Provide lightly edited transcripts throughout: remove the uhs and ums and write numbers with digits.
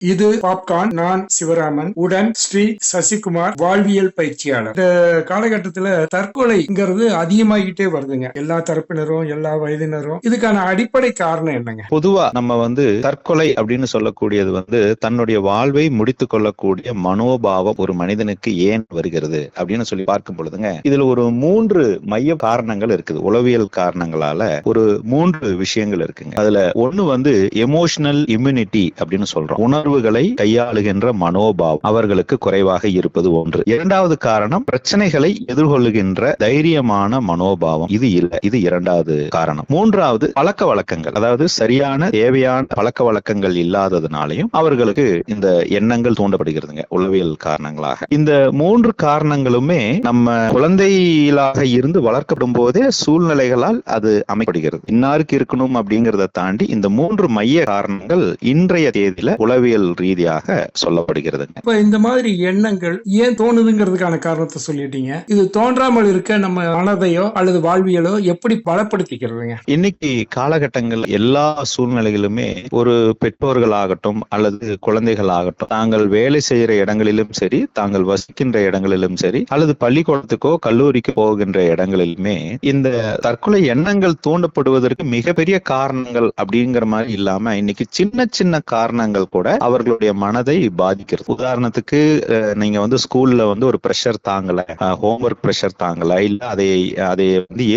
இது பாப்கார்ன். நான் சிவராமன், உடன் ஸ்ரீ சசிகுமார், வாழ்வியல் பயிற்சியாளர். இந்த காலகட்டத்துல தற்கொலைங்கிறது அதிகமாகிட்டே வருதுங்க. எல்லா தரப்பினரும், எல்லா வயதினரும். இதுக்கான அடிப்படை காரணம் என்னங்க? பொதுவா நம்ம தற்கொலை அப்படின்னு சொல்லக்கூடியது தன்னுடைய வாழ்வை முடித்துக் கொள்ளக்கூடிய மனோபாவம் ஒரு மனிதனுக்கு ஏன் வருகிறது அப்படின்னு சொல்லி பார்க்கும் பொழுதுங்க, இதுல ஒரு 3 மைய காரணங்கள் இருக்குது. உளவியல் காரணங்களால ஒரு 3 விஷயங்கள் இருக்குங்க. அதுல ஒண்ணு எமோஷனல் இம்யூனிட்டி அப்படின்னு சொல்றோம். உணர்வுகளை கையாளுகின்ற மனோபாவம் அவர்களுக்கு குறைவாக இருப்பது ஒன்று. இரண்டாவது காரணம், பிரச்சனைகளை எதிர்கொள்ளுகின்ற தைரியமான மனோபாவம் இது இல்ல. இது இரண்டாவது காரணம். மூன்றாவது, பழக்க வழக்கங்கள், அதாவது சரியான தேவையான பழக்க வழக்கங்கள் இல்லாததுனாலையும் அவர்களுக்கு இந்த எண்ணங்கள் தூண்டப்படுகிறதுங்க, உளவியல் காரணங்களாக. இந்த 3 காரணங்களுமே நம்ம குழந்தைகளாக இருந்து வளர்க்கப்படும் போதே சூழ்நிலைகளால் அது அமைக்கப்படுகிறது. இன்னாருக்கு இருக்கணும் அப்படிங்கறத தாண்டி இந்த 3 மைய காரணங்கள் இன்றைய தேதியில உளவியல் ரீதியாக சொல்லப்படுகிறது. இப்ப இந்த மாதிரி எண்ணங்கள் ஏன் தோணுதுங்கிறதுக்கான காரணத்தை சொல்லிட்டீங்க. இது தோன்றாமல் இருக்க நம்ம மனதையோ அல்லது வாழ்வியலோ எப்படி பலப்படுத்திக்கிறதுங்க? இன்னைக்கு காலகட்டங்கள் எல்லா சூழ்நிலைகளுமே ஒரு பெற்றோர்கள் ஆகட்டும் அல்லது குழந்தைகள் ஆகட்டும், தாங்கள் வேலை செய்யற இடங்களிலும் சரி, தாங்கள் வசிக்கின்ற இடங்களிலும் சரி, அல்லது பள்ளிக்கூடத்துக்கோ கல்லூரிக்கோ போகின்ற இடங்களிலுமே இந்த தற்கொலை எண்ணங்கள் தூண்டப்படுவதற்கு மிகப்பெரிய காரணங்கள் அப்படிங்கிற மாதிரி இல்லாம இன்னைக்கு சின்ன சின்ன காரணங்கள் கூட அவர்களுடைய மனதை பாதிக்கிறது. உதாரணத்துக்கு நீங்க ஸ்கூல்ல ஒரு பிரஷர் தாங்கல, ஹோம்ஒர்க் பிரஷர் தாங்கல, இல்ல அதை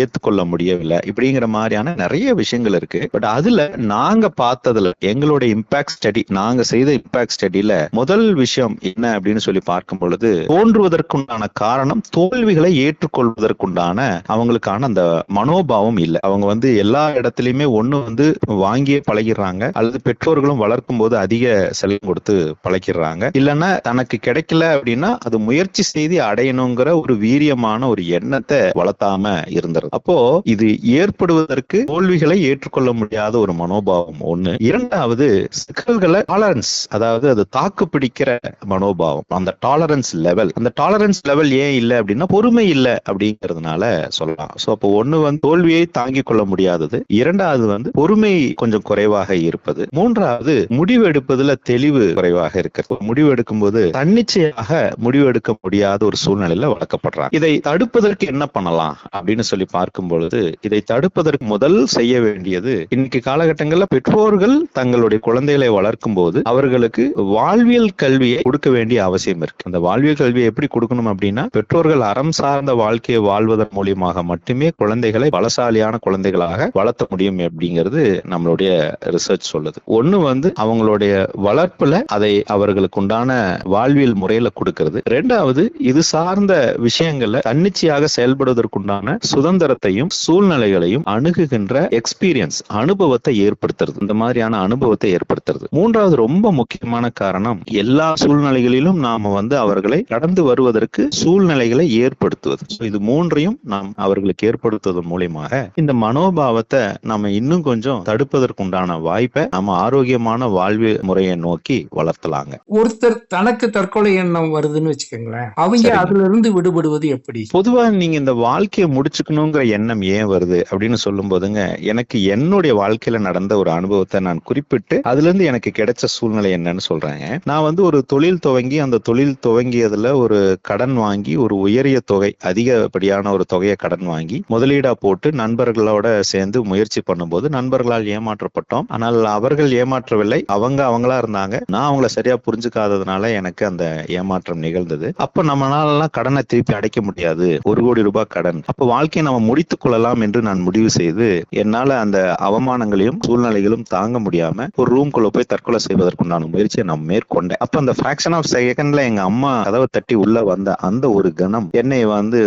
ஏத்துக்கொள்ள முடியவில்லை, இப்படிங்கிற மாதிரியான நிறைய விஷயங்கள் இருக்கு. பட் அதுல நாங்க பார்த்ததுல எங்களுடைய இம்பாக்ட் ஸ்டடி, நாங்க செய்த இம்பாக்ட் ஸ்டடியில முதல் விஷயம் என்ன அப்படின்னு சொல்லி பார்க்கும் பொழுது, தோன்றுவதற்குண்டான காரணம் தோல்விகளை ஏற்றுக்கொள்வதற்குண்டான அவங்களுக்கான அந்த மனோபாவம் இல்லை. அவங்க எல்லா இடத்துலயுமே ஒண்ணு வாங்கியே பழகிறாங்க, அல்லது பெற்றோர்களும் வளர்க்கும் போது அதிக செல்லம் கொடுத்து பழக்கிறாங்க, இல்லைன்னா தனக்கு கிடைக்கல அப்படின்னா அது முயற்சி செய்து அடையணுங்கிற ஒரு வீரியமான ஒரு எண்ணத்தை வளர்த்தாம இருந்தது. அப்போ இது ஏற்படுவதற்கு தோல்விகளை ஏற்றுக்கொள்ள முடியாத ஒரு மனோபாவம் ஒண்ணு. இரண்டாவது, சிக்கல்களை டாலரன்ஸ், அதாவது அது தாக்கு பிடிக்கிற மனோபாவம், அந்த டாலரன்ஸ் லெவல். அந்த டாலரன்ஸ் லெவல் ஏன் இல்லை அப்படின்னா பொறுமை இல்லை அப்படிங்கிறதுனால சொல்லலாம். சோ அப்போ ஒண்ணு தோல்வியை தாங்கிக் கொள்ள முடியாதது, இரண்டாவது பொறுமை கொஞ்சம் குறைவாக இருப்பது, மூன்றாவது முடிவு எடுப்பதுல தெளிவு குறைவாக இருக்கிறது. முடிவு எடுக்கும் போது தன்னிச்சையாக முடிவு எடுக்க முடியாத ஒரு சூழ்நிலையில வளர்க்கப்படுறாங்க. இதை தடுப்பதற்கு என்ன பண்ணலாம் அப்படின்னு சொல்லி பார்க்கும் பொழுது, இதை தடுப்பதற்கு முதல் செய்ய வேண்டியது, இன்னைக்கு காலகட்டங்களில் பெற்றோர்கள் தங்களுடைய குழந்தைகளை வளர்க்கும் போது அவர்களுக்கு வாழ்வியல் கல்வியை கொடுக்க வேண்டிய அவசியம் இருக்கு. அந்த வாழ்வியல் கல்வியை எப்படி கொடுக்கணும் அப்படின்னா, பெற்றோர்கள் அறம் சார்ந்த வாழ்க்கையை வாழ்வதன் மூலியமாக மட்டுமே குழந்தைகளை பலசாலியான குழந்தைகளாக வளர்த்த முடியும் அப்படிங்கிறது நம்மளுடைய ரிசர்ச் சொல்லுது. ஒண்ணு அவங்களுடைய வளர்ப்புல அதை அவர்களுக்கு உண்டான வாழ்வியல் முறையில கொடுக்கிறது. இரண்டாவது, இது சார்ந்த விஷயங்கள்ல தன்னிச்சையாக செயல்படுவதற்குண்டான சுதந்திரத்தையும் சூழ்நிலைகளையும் அணுகுகின்ற எக்ஸ்பீரியன்ஸ், அனுபவத்தை ஏற்படுத்துறது, இந்த மாதிரியான அனுபவத்தை ஏற்படுத்துறது. மூன்றாவது ரொம்ப முக்கியமான காரணம், எல்லா சூழ்நிலைகளிலும் நாம அவர்களை கடந்து வருவதற்கு சூழ்நிலைகளை ஏற்படுத்துவது. இது மூன்றையும் நாம் அவர்களுக்கு ஏற்படுத்துவதன் மூலியமாக இந்த மனோபாவத்தை நம்ம இன்னும் கொஞ்சம் தடுப்பதற்குண்டான வாய்ப்பை நம்ம ஆரோக்கியமான வாழ்வு முறையை நோக்கி வளர்த்தலாங்க. ஒருத்தர் தனக்கு தற்கொலை எண்ணம் வருதுன்னு வச்சுக்கோங்களேன், அவங்க அதுல இருந்து விடுபடுவது எப்படி? பொதுவா நீங்க இந்த வாழ்க்கையை முடிச்சுக்கணுங்கிற எண்ணம் ஏன் வருது அப்படின்னு சொல்லும் போதுங்க, எனக்கு என்னுடைய வாழ்க்கையில நடந்த ஒரு அனுபவத்தை நான் குறிப்பிட்டு அதுல இருந்து எனக்கு கிடைச்ச சூழ்நிலை என்னன்னு சொல்றேங்க. நான் ஒரு தொழில் துவங்கி, அந்த தொழில் துவங்கியதுல ஒரு கடன் வாங்கி, ஒரு உயரிய தொகை, அதிகப்படியான ஒரு தொகையை கடன் வாங்கி முதலீடா போட்டு நண்பர்களோட சேர்ந்து முயற்சி பண்ணும்போது நண்பர்களால் ஏமாற்றப்பட்டோம். ஆனால் அவர்கள் ஏமாற்றவில்லை, அவங்களா இருந்தாங்க. நான் அவங்கள சரியா புரிஞ்சுக்காததுனால எனக்கு அந்த ஏமாற்றம் நிகழ்ந்தது. அப்ப நம்மளால கடனை திருப்பி அடைக்க முடியாது, 1 கோடி ரூபாய் கடன். அப்ப வாழ்க்கையை நம்ம முடித்துக் கொள்ளலாம் என்று நான் முடிவு செய்து, என்னால அந்த அவமானங்களையும் சூழ்நிலைகளும் தாங்க முடியாம ஒரு ரூம்குள்ள போய் தற்கொலை செய்வதற்குண்டான முயற்சியை நான் மேற்கொண்டேன். அப்ப அந்த பிராக்ஷன் ஆஃப் செகண்ட்ல எங்க அம்மா கதவை தட்டி உள்ள வந்த அந்த ஒரு கணம் என்னை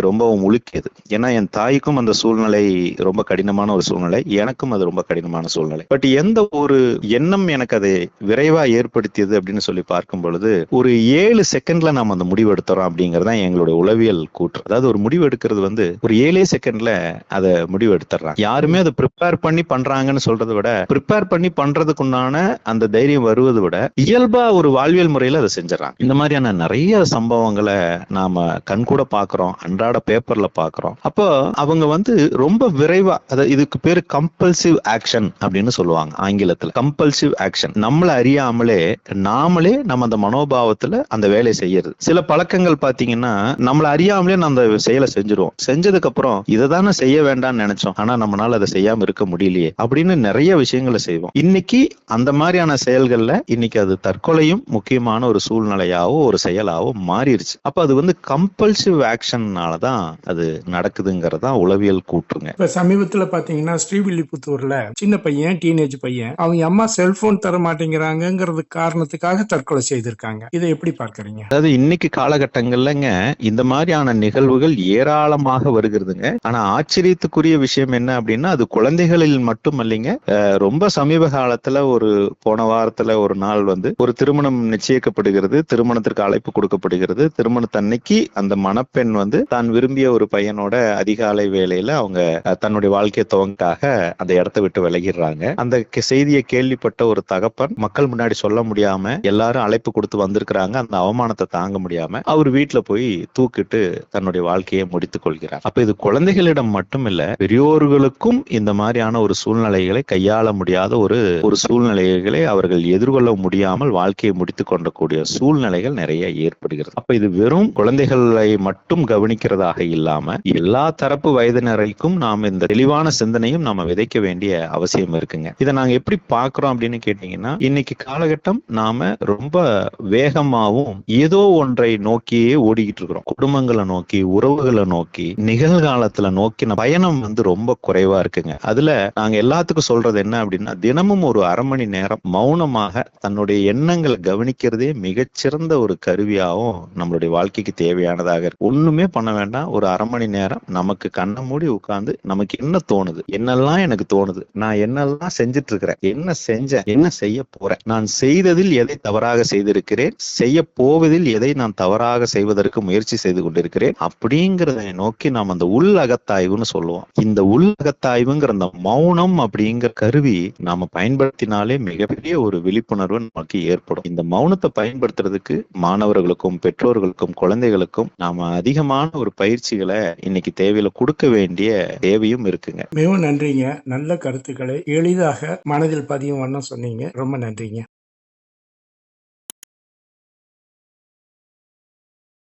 ரொம்பவும் உலுக்கியது. ஏன்னா என் தாய்க்கும் அந்த சூழ்நிலை ரொம்ப கடினமான ஒரு சூழ்நிலை, எனக்கும் அது ரொம்ப கடினமான சூழ்நிலை. பட் எந்த ஒரு எண்ணம் எனக்கு அதை விரைவா ஏற்படுத்தியது அப்படின்னு சொல்லி பார்க்கும் பொழுது, ஒரு 7 செகண்ட்ல நாம அந்த முடிவு எடுத்துறோம் அப்படிங்கறத எங்களுடைய உளவியல் கூற்று. அதாவது ஒரு முடிவு எடுக்கிறது ஒரு 7 செகண்ட்ல அதை முடிவு எடுத்துறாங்க. யாருமே அதை ப்ரிப்பேர் பண்ணி பண்றாங்கன்னு சொல்றதை விட, ப்ரிப்பேர் பண்ணி பண்றதுக்குண்டான அந்த தைரியம் வருவதை விட இயல்பா ஒரு வாழ்வியல் முறையில அதை செஞ்சுறாங்க. இந்த மாதிரியான நிறைய சம்பவங்களை நாம கண்கூட பாக்குறோம், அன்றாட பேப்பர்ல பாக்குறோம். அப்போ அவங்க ரொம்ப விரைவா, இதுக்கு பேரு கம்பல்சிவ் ஆக்ஷன் அப்படின்னு சொல்லுவாங்க ஆங்கிலத்துல. கம்பல்சிவ் ஆக்ஷன், நம்மள அறியாமலே நாமளே நம்ம அந்த மனோபாவத்துல அந்த வேலையை செய்யறது. சில பழக்கங்கள் பாத்தீங்கன்னா நம்மள அறியாமலே நம்ம அந்த செயலை செஞ்சிருவோம். செஞ்சதுக்கு அப்புறம் இதை தானே செய்ய வேண்டாம்னு நினைச்சோம், ஆனா நம்மளால அதை செய்யாம இருக்க முடியலையே அப்படின்னு நிறைய விஷயங்களை செய்வோம். இன்னைக்கு அந்த மாதிரியான செயல்கள்ல இன்னைக்கு அது தற்கொலையும் முக்கியமான ஒரு சூழ்நிலையாவோ ஒரு செயலாவோ மாறிடுச்சு. அப்ப அது கம்பல்சிவ் ஆக்ஷன்னாலதான் அது நடக்குதுங்கிறதா உளவியல் கூற்றுங்க. இப்ப சமீபத்துல பாத்தீங்கன்னா ஸ்ரீவில்லிபுத்தூர்ல சின்ன பையன், டீனேஜ் பையன், அவங்க அம்மா செல்போன் தர மாட்டேங்கிறாங்கிறது காரணத்துக்காக தற்கொலை செய்திருக்காங்க. இதை எப்படி பார்க்கறீங்க? அதாவது இன்னைக்கு காலகட்டங்கள்லங்க இந்த மாதிரியான நிகழ்வுகள் ஏராளமாக வருகிறதுங்க. ஆனா ஆச்சரியத்துக்குரிய விஷயம் என்ன அப்படின்னா, அது குழந்தைகளில் மட்டும் இல்லைங்க. ரொம்ப சமீப காலத்துல போன வாரத்துல ஒரு நாள் ஒரு திருமணம் நிச்சயிக்கப்படுகிறது, திருமணத்திற்கு அழைப்பு கொடுக்கப்படுகிறது. திருமணத்தன்னைக்கு அந்த மணப்பெண் தான் விரும்பிய ஒரு பையனோட அதிகாலை வேளையில அவங்க தன்னுடைய வாழ்க்கையை துவங்காக அந்த இடத்தை விட்டு விலகிடுறாங்க. அந்த செய்தியை கேள்விப்பட்ட ஒரு தகப்பன் மக்கள் முன்னாடி சொல்ல முடியாம, எல்லாரும் அழைப்பு கொடுத்து வந்திருக்கிறாங்க, அந்த அவமானத்தை தாங்க முடியாம அவர் வீட்டுல போய் தூக்கிட்டு தன்னுடைய வாழ்க்கையை முடித்துக் கொள்கிறார். அப்ப இது குழந்தைகளிடம் மட்டும் இல்ல, பெரியோர்களுக்கும் இந்த மாதிரியான ஒரு சூழ்நிலைகளை கையாள முடியாத ஒரு சூழ்நிலைகளை அவர்கள் எதிர்கொள்ள முடியாமல் வாழ்க்கையை முடித்துக் கொண்டக்கூடிய சூழ்நிலைகள் நிறைய ஏற்படுகிறது. அப்ப இது வெறும் குழந்தைகளை மட்டும் கவனிக்கிறதாக இல்லாம எல்லா தரப்பு வயதினருக்கும் நாம் இந்த தெளிவான சிந்தனையும் நாம விதைக்க வேண்டிய அவசியம் இருக்குங்க. இதை நாங்க எப்படி பாக்குறோம் அப்படின்னு கேட்டீங்கன்னா, இன்னைக்கு காலகட்டம் நாம ரொம்ப வேகமாவும் ஏதோ ஒன்றை நோக்கியே ஓடிக்கிட்டு இருக்கிறோம். குடும்பங்களை நோக்கி, உறவுகளை நோக்கி, நிகழ்காலத்துல நோக்கி பயணம் ரொம்ப குறைவா இருக்குங்க. அதுல நாங்க எல்லாத்துக்கும் சொல்றது என்ன அப்படின்னா, தினமும் ஒரு அரை மணி நேரம் மௌனமாக தன்னுடைய எண்ணங்களை கவனிக்கிறதே மிகச்சிறந்த ஒரு கருவியாகவும் நம்மளுடைய வாழ்க்கைக்கு தேவையானதாக இருக்கு. ஒண்ணுமே பண்ண வேண்டாம், ஒரு அரை மணி நேரம் நமக்கு கண்ணை மூடி உட்கார்ந்து நமக்கு என்ன தோணுது, என்னெல்லாம் எனக்கு தோணுது, நான் என்னெல்லாம் செஞ்சிட்டு இருக்கிறேன், என்ன செஞ்சேன், என்ன செய்ய போறேன், நான் செய்ததில் எதை தவறாக செய்திருக்கிறேன், செய்ய போவதில் எதை நான் தவறாக செய்வதற்கு முயற்சி செய்து கொண்டிருக்கிறேன் அப்படிங்கிறதை நோக்கி நாம் அந்த உள் அகத்தாய்வுன்னு சொல்லுவோம். இந்த உள் அகத்தாய்வுங்கிற அந்த மௌனம் அப்படிங்கிற கருவி நாம பயன்படுத்தினாலே மிகப்பெரிய ஒரு விழிப்புணர்வு நமக்கு ஏற்படும். இந்த மௌனத்தை பயன்படுத்துறதுக்கு மாணவர்களுக்கும் பெற்றோர்களுக்கும் குழந்தைகளுக்கும் நாம அதிகமான ஒரு பயிற்சிகளை இன்னைக்கு தேவையில கொடுக்க வேண்டிய தேவையும் இருக்குங்க. மிகவும் நன்றிங்க. நல்ல கருத்துக்களை எளிதாக மனதில் பதியும் வண்ணம் சொன்னீங்க. ரொம்ப நன்றிங்க.